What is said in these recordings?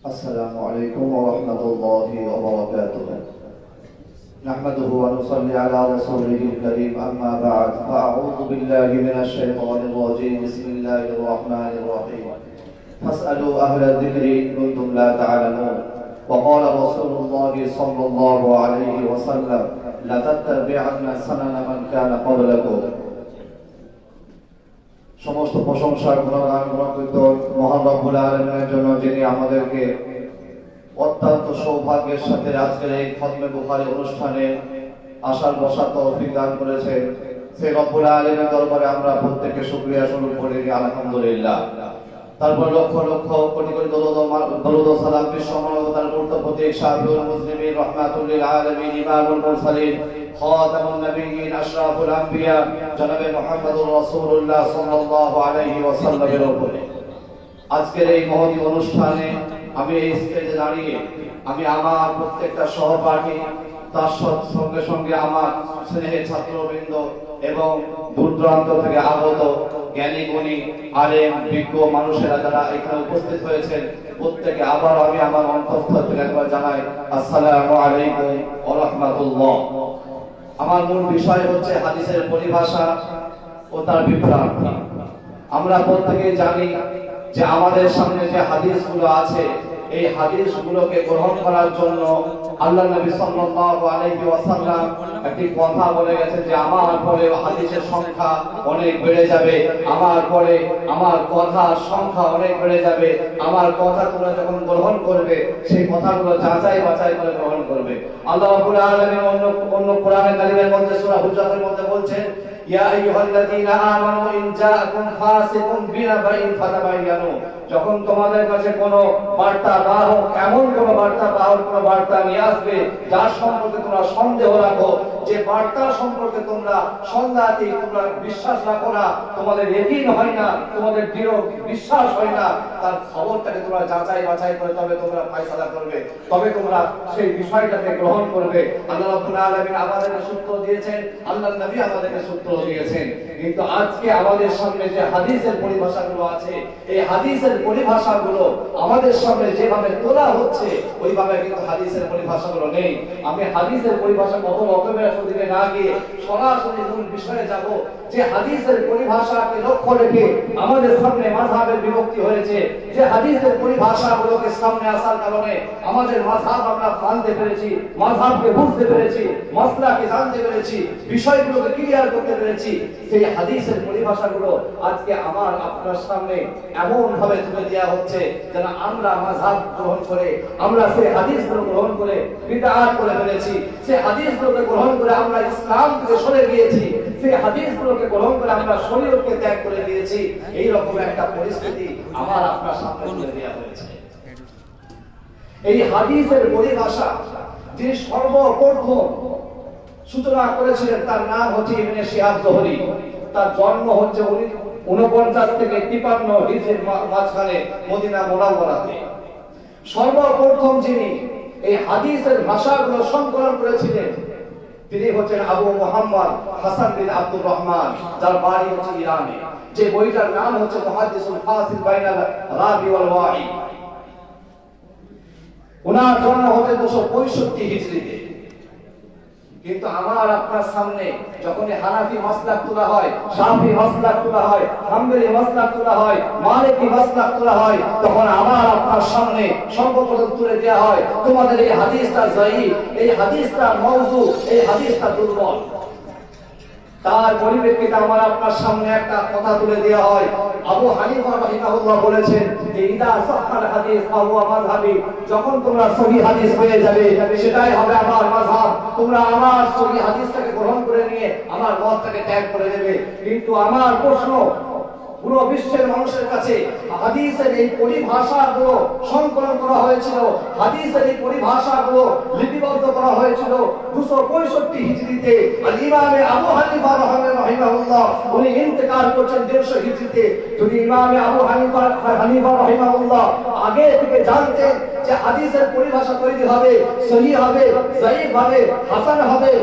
السلام عليكم ورحمة الله وبركاته. نحمده ونصلي على رسوله الكريم، أما بعد، فأعوذ بالله من الشيطان الرجيم. بسم الله الرحمن الرحيم. فاسألوا أهل الذكر إن كنتم لا تعلمون. وقال رسول الله صلى الله عليه وسلم: لتتبعن سنن من كان قبلكم. সমস্ত প্রশংসা গুণগান গ্রহীত মহান রব্বুল আলামিনের জন্য, যিনি আমাদেরকে অত্যন্ত সৌভাগ্যের সাথে আজকের এই খতমে বুখারী অনুষ্ঠানে আসার বসার তৌফিক দান করেছেন। সেই রব্বুল আলামিনের দরবারে আমরা প্রত্যেকে শুকরিয়া স্বরূপ বলি আলহামদুলিল্লাহ। তারপর লক্ষ লক্ষ কোটি কোটি দরুদ ও সালাম বিশ্বমানবতার মূর্ত প্রতীক শাফিউল মুসলিমিন রাহমাতুল লিল আলামিন ইমামুল মুরসালিন খাতামুন নবিয়্যিন আশরাফুল আম্বিয়া জনাবে মুহাম্মদুর রাসূলুল্লাহ সাল্লাল্লাহু আলাইহি ওয়াসাল্লামের উপরে আজকের এই মহতী অনুষ্ঠানে আমি এই স্টেজে দাঁড়িয়ে আমি আমার প্রত্যেকটা সহপাঠী, তার সঙ্গে সঙ্গে আমার স্নেহের ছাত্রবৃন্দ এবং দূর দূরান্ত থেকে আগত জ্ঞানী গুণী আলেম বিজ্ঞ মানুষেরা যারা এখানে উপস্থিত হয়েছেন, প্রত্যেকে আবার আমি আমার অন্তঃস্থল থেকে একবার জানাই আসসালামু আলাইকুম ওয়া রাহমাতুল্লাহ। আমার মূল বিষয় হচ্ছে হাদিসের পরিভাষা ও তার বিভ্রান্তি। আমরা প্রত্যেকেই জানি যে আমাদের সামনে যে হাদিসগুলো আছে, এই হাদিসগুলোকে গ্রহণ করার জন্য আল্লাহ নবী সাল্লাল্লাহু আলাইহি ওয়াসাল্লাম একটি কথা বলে গেছেন যে আমার পরে হাদিসের সংখ্যা অনেক বেড়ে যাবে, আমার পরে আমার কথার সংখ্যা অনেক বেড়ে যাবে। আমার কথা তোমরা যখন গ্রহণ করবে, সেই কথাগুলো যাচাই বাছাই করে গ্রহণ করবে। আল্লাহ রাব্বুল আলামিন অন্য কোরআনে কারীমের মধ্যে সূরা হুজরাতের মধ্যে বলছেন, ইয়া আইয়ুহাল্লাযীনা আমানু ইন জাআকুম ফাসিকুন বিনাবাইন ফাতাবায়ানু। যখন তোমাদের কাছে কোনো বার্তা বাহক এমন কোনো বার্তা নিয়ে আসবে যার সম্পর্কে তোমরা সন্দেহ রাখো, যে বার্তা সম্পর্কে তোমরা সন্দেহাতীত, তোমরা বিশ্বাস রাখো না, তোমাদের ইয়াকিন হয় না, তোমাদের দৃঢ় বিশ্বাস হয় না, তার খবরটাকে তোমরা যাচাই বাছাই করে তবে তোমরা ফয়সালা করবে, তবে তোমরা সেই বিষয়টাকে গ্রহণ করবে। আল্লাহ রাব্বুল আলামিন আমাদেরকে সূত্র দিয়েছেন, আল্লাহর নবী আমাদেরকে সূত্র দিয়েছেন। কিন্তু আজকে আমাদের সামনে যে হাদিসের পরিভাষাগুলো আছে, এই হাদিসের পরিভাষাগুলো আমাদের সামনে যেভাবে তোলা হচ্ছে, ওইভাবে কিন্তু হাদিসের পরিভাষাগুলো নেই। আমি হাদিসের পরিভাষা কত রকমের দিকে না গিয়ে সরাসরি মূল বিষয়ে যাব, যে হাদিসের পরিভাষাকে লক্ষ্য রেখে আমাদের সামনে মাযহাবের বিভক্তি হয়েছে, যে হাদিসের পরিভাষাগুলোকে সামনে আসার কারণে আমাদের মাযহাব আমরা মানতে পেরেছি, মাযহাবকে বুঝতে পেরেছি, মাসলাকে জানতে পেরেছি, বিষয়গুলোকে ক্লিয়ার করতে পেরেছি। সেই হাদিসের পরিভাষাগুলো আজকে আমার আপনার সামনে এমন ভাবে তুলে দেওয়া হচ্ছে যেন আমরা মাযহাব গ্রহণ করে, আমরা সেই হাদিসগুলো গ্রহণ করে বিদআত করে ফেলেছি, সেই হাদিসগুলোকে গ্রহণ করে আমরা ইসলাম থেকে সরে গিয়েছি, সেই হাদিসগুলোকে গ্রহণ করে আমরা শরীয়তকে ত্যাগ করে দিয়েছি। এই রকম একটা পরিস্থিতি আমার আপনার সামনে তুলে দেওয়া হয়েছে। এই হাদিসের পরিভাষা যিনি সর্বপ্রথম সূচনা করেছিলেন, তার নাম হচ্ছে ইবনে শিহাব যুহরি। তার জন্ম হচ্ছে 49 থেকে 53 হিজরির মাঝখানে মদিনা মুনাওয়ারাতে। সর্বপ্রথম যিনি এই হাদিসের ভাষাগুলো সংকলন করেছিলেন, তিনি হচ্ছেন আবু মুহাম্মদ হাসান বিন আব্দুর রহমান, যার বাড়ি হচ্ছে ইরানে। যে বইটার নাম হচ্ছে মুহাদ্দিসুল ফাসিল বাইনাল রাবি ওয়াল ওয়াহি। ওনার জন্ম হচ্ছে 265 হিজরিতে। কিন্তু আমার আপনার সামনে যখন হানাফি মাসলাক তোলা হয়, শাফি মাসলাক তোলা হয়, হাম্বলি মাসলাক তোলা হয়, মালিকি মাসলাক তোলা হয়, তখন আমার আপনার সামনে সর্বপ্রথম তুলে দেওয়া হয় তোমাদের এই হাদিসটা যায়ীফ, এই হাদিসটা মাওযু, এই হাদিসটা দুর্বল। তার পরিপ্রেক্ষিতে আমার আপনার সামনে একটা কথা তুলে দেওয়া হয়। আবু হানিফা রাহিমাহুল্লাহ বলেছেন যে ইদা সাহহাল হাদিস ফাহুয়া মাযহাবি। যখন তোমরা সহিহ হাদিস পেয়ে যাবে, সেটাই হবে আমার মাযহাব। তোমরা আমার সহিহ হাদিসটাকে গ্রহণ করে নিয়ে আমার মতটাকে ত্যাগ করে দেবে। কিন্তু আমার প্রশ্ন, পুরো বিশ্বের মানুষের কাছে হাদিসের এই পরিভাষাগুলো সংকলন করা হয়েছিল, হাদিসের এই পরিভাষাগুলো লিপিবদ্ধ করা হয়েছিল 265 হিজরিতে। আর ইমামে আবু হানিফা রাহিমাহুল্লাহ উনি ইন্তেকাল করেছেন 150 হিজরিতে। যদি ইমামে আবু হানিফা রাহিমাহুল্লাহ আগে থেকে জানতেন যে হাদিসের পরিভাষা তৈরি হবে, সহিহ হবে, যায়ীফ হবে, হাসান হবে,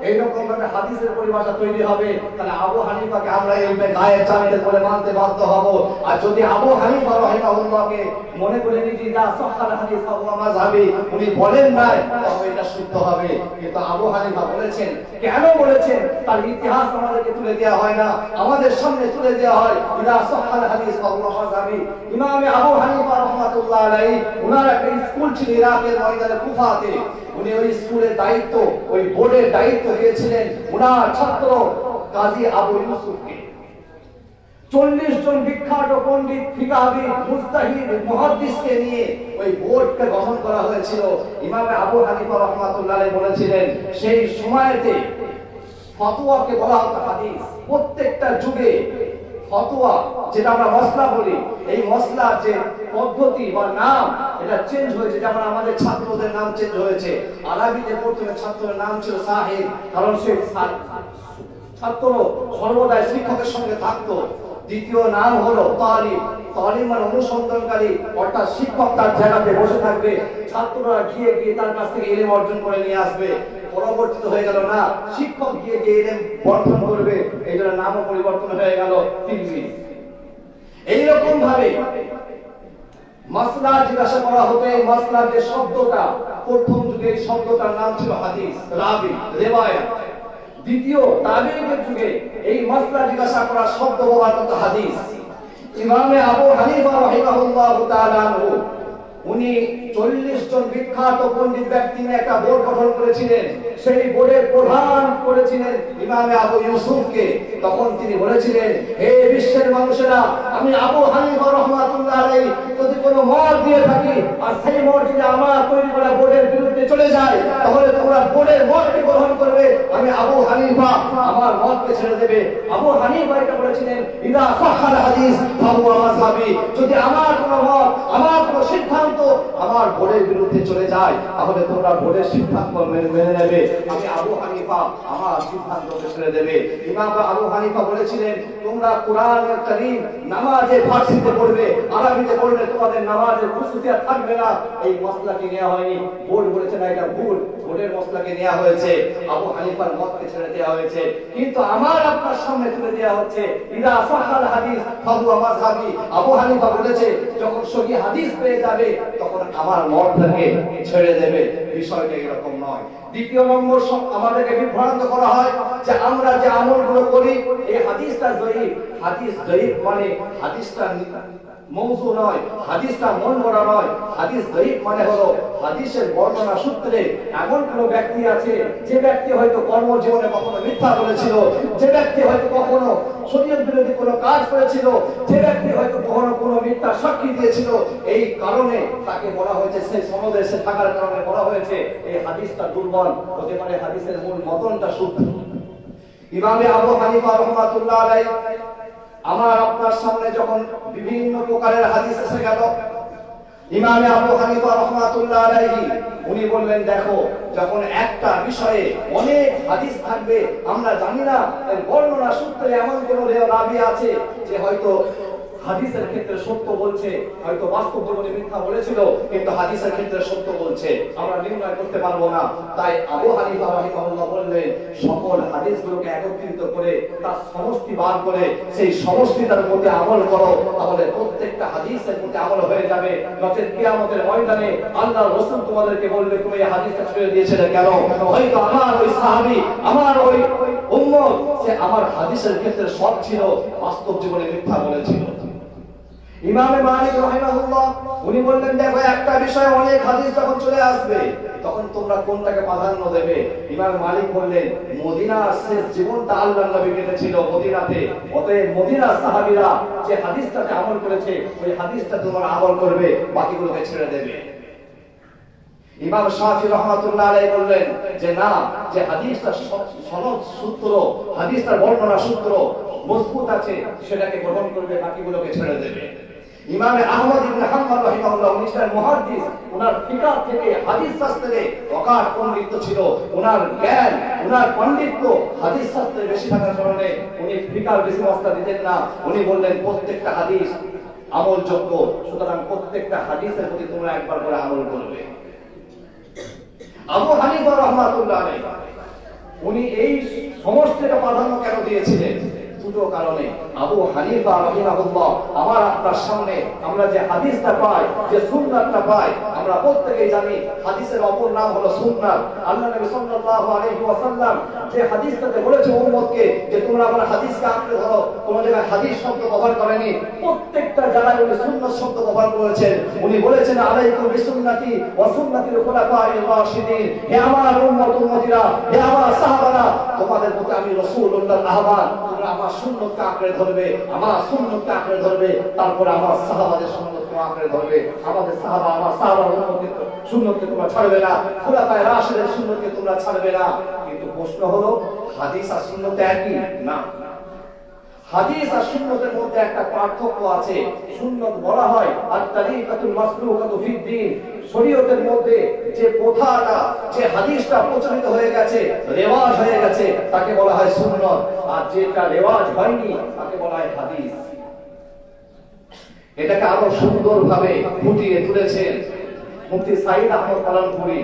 এইরকম ভাবে হাদিসের পরিভাষা তৈরি হবে, তাহলে আবু হানিফাকে আমরা ইলমে গায়েব জানতে বলে মানতে বাধ্য হব। আর যদি আবু হানিফা রাহিমাহুল্লাহকে মনে করে নিজি যা সহিহ হাদিস ফাহুয়া মাযহাবি, উনি বলেন না, তবে এটা শুদ্ধ হবে। কিন্তু আবু হানিফা বলেছেন, কেন বলেছেন তার ইতিহাস আমাদেরকে তুলে দেওয়া হয় না, আমাদের সামনে তুলে দেওয়া হয় ইদা সহিহ হাদিস ফাহুয়া মাযহাবি। ইমাম আবু হানিফা রাহমাতুল্লাহ আলাইহি উনার একটা স্কুল ছিল ইরাকের ময়দানে কুফাতে, উনি ওই স্কুলের দায়িত্ব, ওই বোর্ডের দায়িত্ব দিয়েছিলেন উনার ছাত্র কাজী আবু ইউসুফকে। 40 জন বিখ্যাত পণ্ডিত, ফিকহাবিদ, মুজতাহিদ, মুহাদ্দিসকে নিয়ে ওই বোর্ডকে গঠন করা হয়েছিল। ইমাম আবু হানিফা রাহমাতুল্লাহ আলাইহি বলেছিলেন, সেই সময়তে ফতোয়াকে বলা হতো হাদিস। প্রত্যেকটা যুগে ফতোয়া, যেটা আমরা মসলা বলি, এই মসলার যে পদ্ধতি বা নাম, এটা চেঞ্জ হয়েছে। যেমন আমাদের ছাত্রদের নাম চেঞ্জ হয়েছে। আরবিতে প্রথমে ছাত্রের নাম ছিল সাহিব, কারণ সে ছাত্র সর্বদাই শিক্ষকের সঙ্গে থাকতো। দ্বিতীয় নাম হলো তালিব, তালিব মানে অনুসন্ধানকারী, অর্থাৎ শিক্ষক তার জায়গাতে বসে থাকবে, ছাত্ররা গিয়ে গিয়ে তার কাছ থেকে ইলম অর্জন করে নিয়ে আসবে। পরবর্তীতে হয়ে গেল না, শিক্ষক গিয়ে গিয়ে ইলম বর্ধন করবে, এই জন্য নামও পরিবর্তন হয়ে গেল তিলমিজ। এইরকম ভাবে মাসলা জিজ্ঞাসা করা হতো। এই মাসলার যে শব্দটা, প্রথম যুগে এই শব্দটার নাম ছিল হাদিস, রাবি, রিওয়ায়াত। দ্বিতীয় তাবেঈদের যুগে এই মাসলা জিজ্ঞাসা করার শব্দ ব্যবহার হতো হাদিস। ইমাম আবু হানিফা রাহিমাহুল্লাহ তাআলা উনি 40 জন বিখ্যাত পণ্ডিত ব্যক্তি নিয়ে একটা বোর্ড গঠন করেছিলেন। সেই বোর্ডের প্রধান করেছিলেন ইমাম আবু ইউসুফকে। তখন তিনি বলেছিলেন, হে বিশ্বের মানুষেরা, আমি আবু হানিফা রাহমাতুল্লাহ আলাইহি যদি কোনো মত দিয়ে থাকি আর সেই মত যদি আমার তৈরি করা বোর্ডের বিরুদ্ধে চলে যায়, তাহলে তোমরা বোর্ডের মতকে গ্রহণ করবে, আমি আবু হানিফা আমার মতকে ছেড়ে দেবে। আবু হানিফা এটা বলেছিলেন, ইদা সাহাল হাদিস ফাহুয়া মাযহাবি, যদি আমার কোনো মত, আমার কোনো সিদ্ধান্ত আমার বোর্ডের বিরুদ্ধে চলে যায়, তাহলে তোমরা বোর্ডের সিদ্ধান্ত মেনে নেবে, আমি আবু হানিফা আমার সিদ্ধান্তকে ছেড়ে দেবে। ইমাম আবু হানিফা বলেছিলেন, তোমরা কোরআনুল কারীম নামাজে ফারসিতে পড়বে, আরবিতে পড়লে তোমাদের নামাজের খুশুসিয়াত থাকবে না। এই মসলাকে নেওয়া হয়নি, বোর্ড বলেছে না এটা ভুল, বোর্ডের মসলাকে নেওয়া হয়েছে, আবু হানিফার মতকে ছেড়ে দেওয়া হয়েছে। কিন্তু আমার আপনার সামনে তুলে দেওয়া হচ্ছে ইদা সাহাল হাদিস ফাহুয়া মাযহাবি। আবু হানিফা বলেছে, যখন সহি হাদিস পেয়ে যাবে তখন আমার মতটাকে ছেড়ে দেবে। বিষয়টা এরকম নয়। দ্বিতীয় নম্বর, আমাদেরকে বিভ্রান্ত করা হয় যে আমরা যে আমলগুলো করি এই হাদিসটা জয়ীফ। হাদিস জয়ীফ মানে হাদিসটা মওযু নয়, হাদিসটা মন গড়া নয়। হাদিস জয়ীফ মানে হলো হাদিসের বর্ণনা সূত্রে এমন কোন ব্যক্তি আছে যে ব্যক্তি হয়তো কর্মজীবনে কখনো মিথ্যা বলেছিল, যে ব্যক্তি হয়তো কখনো শরীয়ত বিরোধী কোনো কাজ করেছিল, যে ব্যক্তি হয়তো কখনো কোনো মিথ্যা সাক্ষী দিয়েছিল, এই কারণে তাকে বলা হয়েছে, সেই সনদে সে থাকার কারণে বলা হয়েছে এই হাদিসটা দুর্বল। হতে পারে হাদিসের মূল মতনটা শুদ্ধ। ইমাম আবু হানিফা রাহমাতুল্লাহ আলাইহি আমার আপনার সামনে যখন বিভিন্ন প্রকারের হাদিস এসে গেল, ইমাম আবু হানিফা রাহমাতুল্লাহ আলাইহি উনি বললেন, দেখো, যখন একটা বিষয়ে অনেক হাদিস থাকবে, আমরা জানি না এর বর্ণনা সূত্রে এমন কোন রাবী আছে যে হয়তো হাদিসের ক্ষেত্রে সত্য বলছে, হয়তো বাস্তব জীবনে মিথ্যা বলেছিল, কিন্তু হাদিসের ক্ষেত্রে সত্য বলছে, আমরা নির্ণয় করতে পারবো না। তাই আবু হানিফা রাহিমাহুল্লাহ বললেন, সকল হাদিসগুলোকে একত্রিত করে তার সমষ্টি বার করে সেই সমষ্টিটার মধ্যে আমল করো, তাহলে প্রত্যেকটা হাদিসের মধ্যে আমল হয়ে যাবে। নচেত কিয়ামতের ময়দানে আল্লাহর রাসূল তোমাদেরকে বলবে, তুমি এই হাদিসটা ছেড়ে দিয়েছিলে কেন? হয়তো আমার ওই সাহাবী, আমার ওই উম্মত, সে আমার হাদিসের ক্ষেত্রে সৎ ছিল, বাস্তব জীবনে মিথ্যা বলেছিল। ইমাম মালিক রাহিমাহুল্লাহ উনি বললেন, দেখো, একটা বিষয়ে অনেক হাদিস যখন চলে আসবে তখন তোমরা কোনটাকে প্রাধান্য দেবে? ইমাম মালিক বললেন, মদিনার শেষ জীবনটা আল্লাহর নবী কেটেছিল মদিনাতে, অতএব মদিনার সাহাবীরা যে হাদিসটাতে আমল করেছে ওই হাদিসটা তোমরা আমল করবে, বাকিগুলোকে ছেড়ে দেবে। ইমাম শাফি রাহমাতুল্লাহ আলাইহি বললেন যে না, যে হাদিসটা সনদ সূত্র, হাদিসটার বর্ণনা সূত্র মজবুত আছে সেটাকে গ্রহণ করবে, বাকিগুলোকে ছেড়ে দেবে। ইমাম আহমদ ইবনে হাম্বল রাহিমাহুল্লাহ উনি ছিলেন মুহাদ্দিস, ওনার ফিকহ থেকে হাদিস শাস্ত্রে অগাধ পণ্ডিত্য ছিল, ওনার জ্ঞান, ওনার পাণ্ডিত্য হাদিস শাস্ত্রে বেশি থাকার কারণে উনি ফিকহ বেশি মশলা দিতেন না। উনি বললেন প্রত্যেকটা হাদিস আমলযোগ্য। সুতরাং প্রত্যেকটা হাদিসের প্রতি তোমরা একবার করে আমল করবে। আবু হানিফা রাহমাতুল্লাহ আলাইহি উনি এই সমস্যাটা প্রাধান্য কেন দিয়েছিলেন? দুটো কারণে। আবু হানিফা রাহিমাহুল্লাহ আমার আপনার সামনে আমরা যে হাদিসটা পাই, যে সুন্নাতটা পাই, আমরা প্রত্যেকেই জানি হাদিসের অপর নাম হলো সুন্নাত। আল্লাহ নবী সাল্লাল্লাহু আলাইহি ওয়াসাল্লাম যে হাদিসটাতে বলেছে উম্মতকে যে তোমরা আমার হাদিসকে আঁকড়ে ধরো, তোমরা জায়গায় হাদিস শব্দ ব্যবহার করেনি, প্রত্যেকটা জায়গায় উনি সুন্নাত শব্দ ব্যবহার করেছেন। উনি বলেছেন আলাইকুম বিসুন্নতি ওয়া সুন্নাতিল খুলাফায়ে রাশিদিন, হে আমার উম্মত উম্মতিরা, হে আমার সাহাবারা, তোমাদের প্রতি আমি রাসূলুল্লাহর আহ্বান, তোমরা আমার সুন্নতকে আঁকড়ে ধরবে, আমার সুন্নতকে আঁকড়ে ধরবে, তারপরে আমার সাহাবাদের সুন্নতকে আঁকড়ে ধরবে। আমাদের সাহাবা, আমার সাহাবার উম্মতের সুন্নতকে তোমরা ছাড়বে না, খুলাফায়ে রাশিদের সুন্নতকে তোমরা ছাড়বে না। কিন্তু প্রশ্ন হলো হাদিস আর সুন্নত একই না। হাদিস আর সুন্নতের মধ্যে একটা পার্থক্য আছে। সুন্নত বলা হয় আত-তারিকাতুল মাসলুকাতু ফিদ-দ্বীন, শরীয়তের মধ্যে যে প্রথাটা, যে হাদিসটা প্রচলিত হয়ে গেছে, রেওয়াজ হয়ে গেছে, তাকে বলা হয় সুন্নত। আর যেটা রেওয়াজ হয়নি তাকে বলা হয় হাদিস। এটাকে আরো সুন্দরভাবে ফুটিয়ে তুলেছেন মুফতি সাঈদ আহমদ কালামপুরী।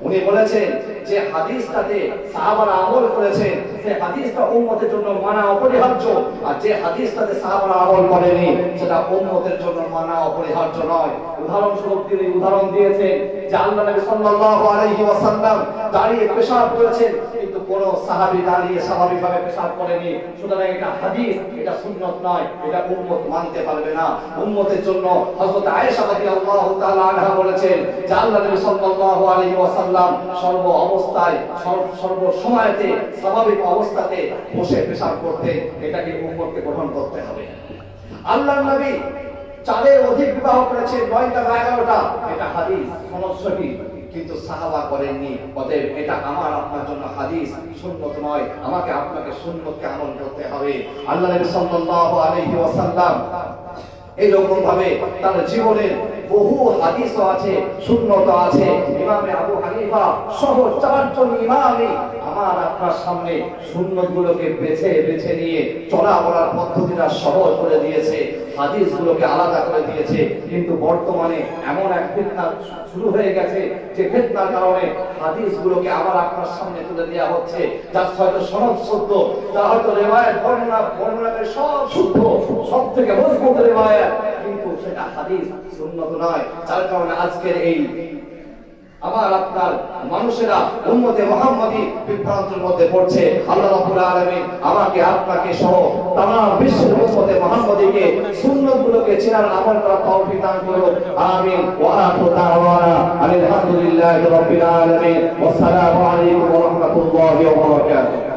উনি বলেছেন যে হাদিসটাতে সাহাবারা আমল করেছেন, সেই হাদিসটা উম্মতের জন্য মানা অপরিহার্য, আর যে হাদিসটাতে সাহাবারা আমল করেনি সেটা উম্মতের জন্য মানা অপরিহার্য নয়। উদাহরণস্বরূপ তিনি উদাহরণ দিয়েছেন যে আল্লাহ নবী সাল্লাল্লাহু আলাইহি ওয়াসাল্লাম দাঁড়িয়ে পেশাব করেছেন, কিন্তু কোন সাহাবী দাঁড়িয়ে স্বাভাবিকভাবে পেশাব করেনি। সুতরাং এটা হাদিস, এটা সুন্নত নয়, এটা উম্মত মানতে পারবে না। উম্মতের জন্য হযরত আয়েশা রাদিয়াল্লাহু তাআলা আনহা বলেছেন যে আল্লাহ নবী সাল্লাল্লাহু আলাইহি ওয়াসাল্লাম সর্ব অবস্থায়, সর্ব সময়তে, স্বাভাবিক অবস্থাতে বসে পেশাব করতেন। এটাকে উম্মতকে গ্রহণ করতে হবে। আল্লাহর নবী 4 অধিক বিবাহ করেছেন, 9টা বা 11টা, এটা হাদিস সনদ সহিহ, কিন্তু সাহাবা করেননি। অতএব এটা আমার আপনার জন্য হাদিস, সুন্নত নয়। আমাকে আপনাকে সুন্নতকে আমল করতে হবে। আল্লাহ নবী সাল্লাল্লাহু আলাইহি ওয়াসাল্লাম এইরকম ভাবে তার জীবনের বহু হাদিসও আছে, সুন্নত আছে। ইমামে আবু হানিফা সহ 4 জন ইমামই আমার আপনার সামনে সুন্নতগুলোকে বেছে বেছে নিয়ে চলাফেরার পদ্ধতিটা সহজ করে দিয়েছে, হাদিসগুলোকে আলাদা করে দিয়েছে। কিন্তু বর্তমানে এমন এক ফিতনা শুরু হয়ে গেছে যে ফিতনার কারণে হাদিসগুলোকে আবার আপনার সামনে তুলে দেওয়া হচ্ছে, যার হয়তো সনদ শুদ্ধ, যার হয়তো রিওয়ায়াত বর্ণনাকে সব শুদ্ধ, সব থেকে মজবুত রিওয়ায়াত, কিন্তু সেটা হাদিস সুন্নত নয়। যার কারণে আজকের এই আমার আপনার মানুষেরা উম্মতে মুহাম্মাদি বিভ্রান্তের মধ্যে পড়ছে। আল্লাহ রাব্বুল আলামিন আমাকে আপনাকে সহ तमाम বিশ্বের উম্মতে মুহাম্মাদিকে সুন্নাতগুলোকে চেনার আমল করার তৌফিক দান করুন। আমিন। ওয়া আখিরু দাওয়ানা আলহামদুলিল্লাহি রাব্বিল আলামিন। ওয়াসসালামু আলাইকুম ওয়া রাহমাতুল্লাহি ওয়া বারাকাতুহু।